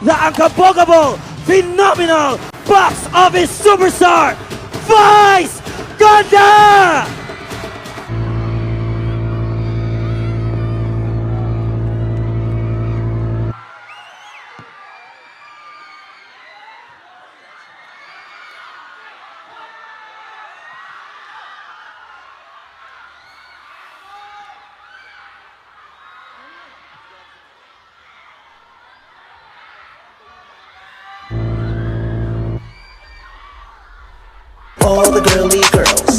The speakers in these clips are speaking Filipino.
the unkabogable, phenomenal box office superstar, Vice Ganda! All the girly girls.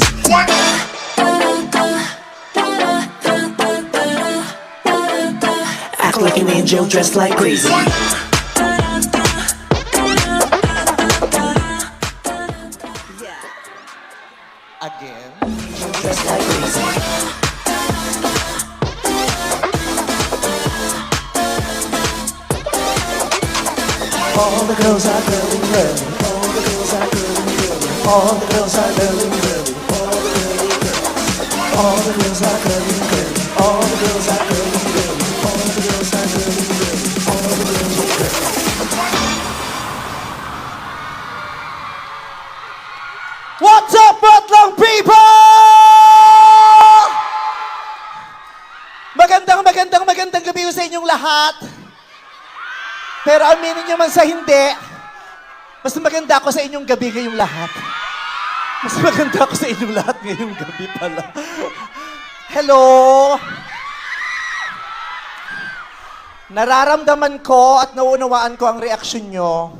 Act like an angel dressed like crazy. Again. Dressed like crazy. All the girls are girly girly. All the girls are girly girly. All the girls are girly girly. All the girly girls. All the girls are girly girly. All the girls are girly girly. All the girls are girly girly. All the girls are girly. What's up, Batlong people? Magandang gabi sa inyong lahat. Pero aminin nyo man sa hindi, mas maganda ako sa inyong gabi ngayong lahat. Mas maganda ako sa inyong lahat ngayong gabi pala. Hello! Nararamdaman ko at nauunawaan ko ang reaksyon nyo.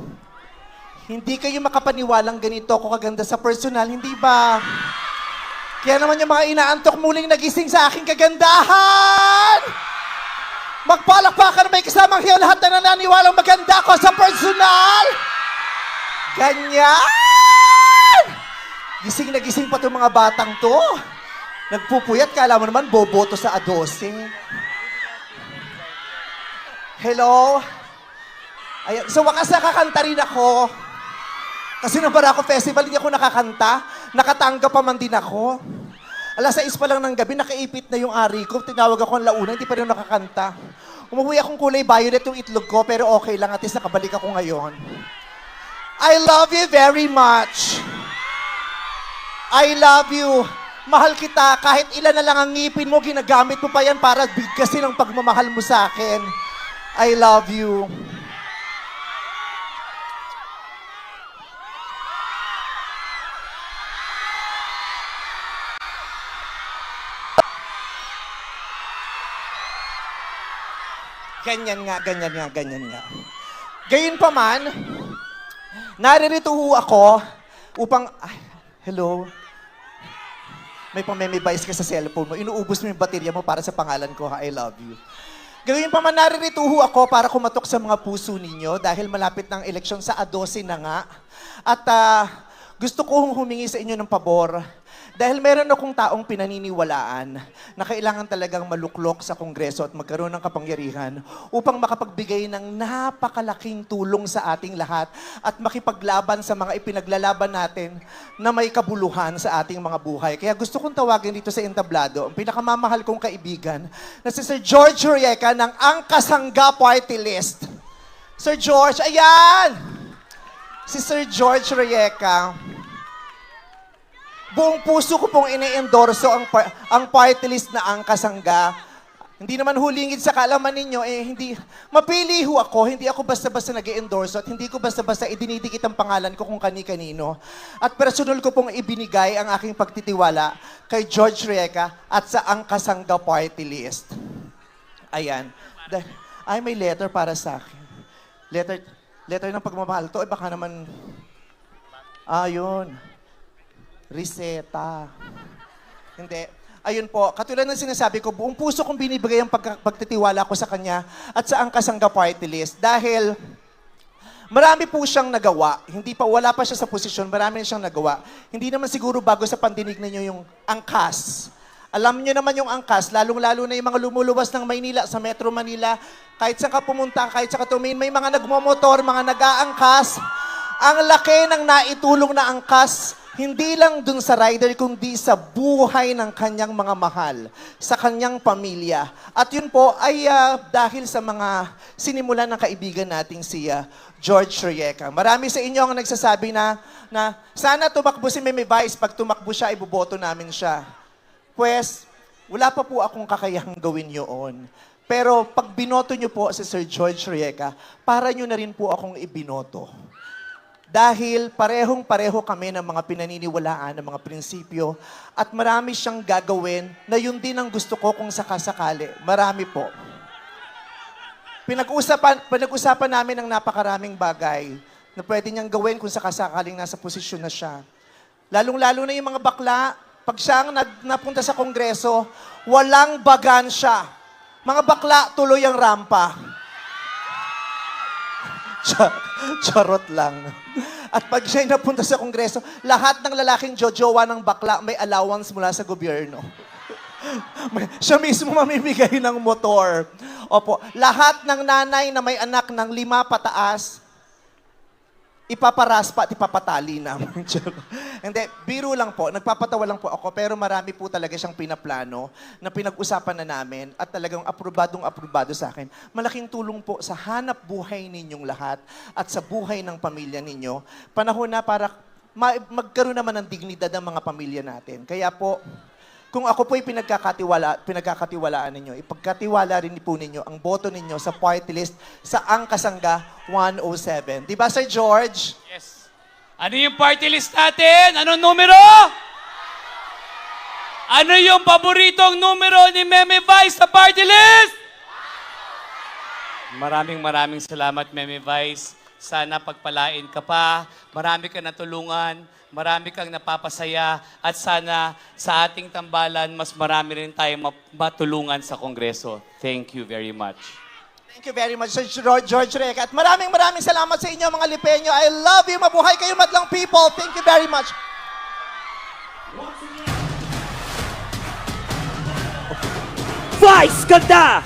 Hindi kayo makapaniwalang ganito ako kaganda sa personal, hindi ba? Kaya naman yung mga inaantok muling nagising sa aking kagandahan! Magpalakpakan may kasamang hiyaw lahat na nananiwalang maganda ako sa personal! Ganyan! Gising na gising pa itong mga batang to. Nagpupuyat, kala mo naman boboto sa A12. Hello? Ayan, sa wakas nakakanta rin ako. Kasi nung Barako Festival, hindi ako nakakanta. Nakatanggap pa man din ako. Alas 6 pa lang ng gabi, nakaipit na yung ari ko. Tinawag ako ang launa, hindi pa rin nakakanta. Umuwi akong kulay violet yung itlog ko, pero okay lang, at least nakabalik ako ngayon. I love you very much. I love you. Mahal kita. Kahit ilan na lang ang ngipin mo, ginagamit mo pa yan para bigkasin ang pagmamahal mo sa akin. I love you. Ganyan nga. Gayon pa man, naririto ho ako upang... Ay, hello? May pamemibais ka sa cellphone mo. Inuubos mo yung baterya mo para sa pangalan ko, ha? I love you. Gayon pa man, naririto ho ako para kumatok sa mga puso ninyo dahil malapit ng eleksyon sa A12 na nga. At gusto kong humingi sa inyo ng pabor. Dahil meron akong taong pinaniniwalaan na kailangan talagang maluklok sa Kongreso at magkaroon ng kapangyarihan upang makapagbigay ng napakalaking tulong sa ating lahat at makipaglaban sa mga ipinaglalaban natin na may kabuluhan sa ating mga buhay. Kaya gusto kong tawagin dito sa entablado ang pinakamamahal kong kaibigan na si Sir George Reyeca ng Angkasangga Party List. Sir George, ayan! Si Sir George Reyeca. Buong puso ko pong ini-endorso ang party list na Angkasangga. Hindi naman hulingid sa kaalaman ninyo, hindi, mapili ho ako, hindi ako basta-basta nag-endorso at hindi ko basta-basta idinidikit ang pangalan ko kung kani-kanino. At personal ko pong ibinigay ang aking pagtitiwala kay George Reyeca at sa Angkasangga Party List. Ayan. Ay, may letter para sa akin. Letter ng pagmamahal to, baka naman, yun. Reseta. Hindi. Ayun po, katulad ng sinasabi ko, buong puso kong binibigay ang pagtitiwala ko sa kanya at sa Angkasangga Party List dahil marami po siyang nagawa. Wala pa siya sa posisyon, marami siyang nagawa. Hindi naman siguro bago sa pandinig ninyo yung angkas. Alam niyo naman yung angkas, lalong-lalo na yung mga lumuluwas ng Maynila, sa Metro Manila, kahit saan ka pumunta, kahit saan ka tumingin, may mga nagmomotor, mga nag-aangkas. Ang laki ng naitulong na angkas Hindi lang dun sa rider, kundi sa buhay ng kanyang mga mahal, sa kanyang pamilya. At yun po ay dahil sa mga sinimulan ng kaibigan nating si George Rieca. Marami sa inyo ang nagsasabi na sana tumakbo si Meme Vice. Pag tumakbo siya, iboboto namin siya. Pues, wala pa po akong kakayahang gawin yun. Pero pag binoto nyo po si Sir George Rieca, para nyo na rin po akong ibinoto. Dahil parehong-pareho kami ng mga pinaniniwalaan, ng mga prinsipyo, at marami siyang gagawin na yun din ang gusto ko kung sakasakali. Marami po. Pinag-usapan namin ng napakaraming bagay na pwede niyang gawin kung sakasakaling nasa posisyon na siya. Lalong-lalo na yung mga bakla, pag siya ang napunta sa Kongreso, walang bagan siya. Mga bakla, tuloy ang rampa. Charot lang. At pag siya'y napunta sa Kongreso, lahat ng lalaking jojowa ng bakla may allowance mula sa gobyerno. Siya mismo mamimigay ng motor. Opo, lahat ng nanay na may anak ng 5 pataas, ipaparaspa at ipapatali na. Hindi, biro lang po. Nagpapatawa lang po ako, pero marami po talaga siyang pinaplano na pinag-usapan na namin at talagang aprobadong-aprobado sa akin. Malaking tulong po sa hanap buhay ninyong lahat at sa buhay ng pamilya ninyo. Panahon na para magkaroon naman ng dignidad ng mga pamilya natin. Kaya po, kung ako po'y pinagkakatiwalaan ninyo, ipagkatiwala rin po ninyo ang boto ninyo sa party list sa Ang Kasangga 107. Di ba, Sir George? Yes. Ano yung party list natin? Anong numero? Ano yung paboritong numero ni Meme Vice sa party list? Maraming salamat, Meme Vice. Sana pagpalain ka pa, marami ka natulungan, marami kang napapasaya, at sana sa ating tambalan, mas marami rin tayong matulungan sa Kongreso. Thank you very much. Thank you very much, Sir George Rieca. At maraming salamat sa inyo, mga Lipeño. I love you. Mabuhay kayo, madlang people. Thank you very much. Vice, ganda!